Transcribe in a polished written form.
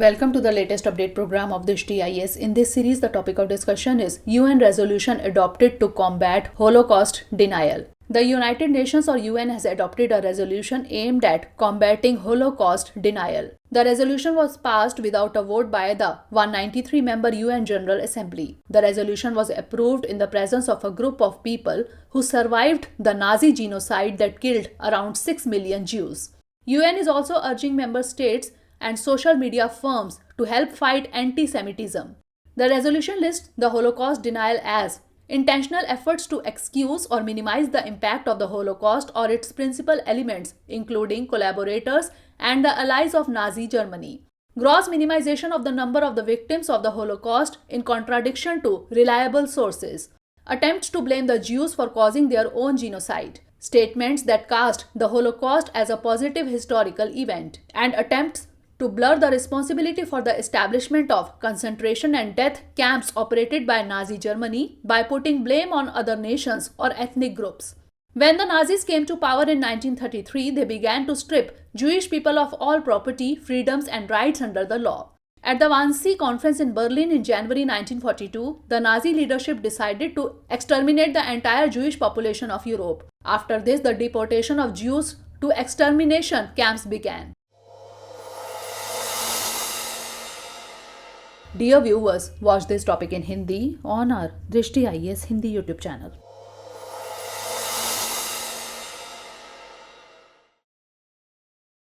Welcome to the latest update program of Drishti IAS. In this series, the topic of discussion is UN resolution adopted to combat Holocaust denial. The United Nations or UN has adopted a resolution aimed at combating Holocaust denial. The resolution was passed without a vote by the 193-member UN General Assembly. The resolution was approved in the presence of a group of people who survived the Nazi genocide that killed around 6 million Jews. UN is also urging member states and social media firms to help fight anti-Semitism. The resolution lists the Holocaust denial as intentional efforts to excuse or minimize the impact of the Holocaust or its principal elements, including collaborators and the allies of Nazi Germany. Gross minimization of the number of the victims of the Holocaust in contradiction to reliable sources. Attempts to blame the Jews for causing their own genocide. Statements that cast the Holocaust as a positive historical event. And attempts to blur the responsibility for the establishment of concentration and death camps operated by Nazi Germany by putting blame on other nations or ethnic groups. When the Nazis came to power in 1933, they began to strip Jewish people of all property, freedoms, and rights under the law. At the Wannsee Conference in Berlin in January 1942, the Nazi leadership decided to exterminate the entire Jewish population of Europe. After this, the deportation of Jews to extermination camps began. Dear viewers, watch this topic in Hindi on our Drishti IAS Hindi YouTube channel.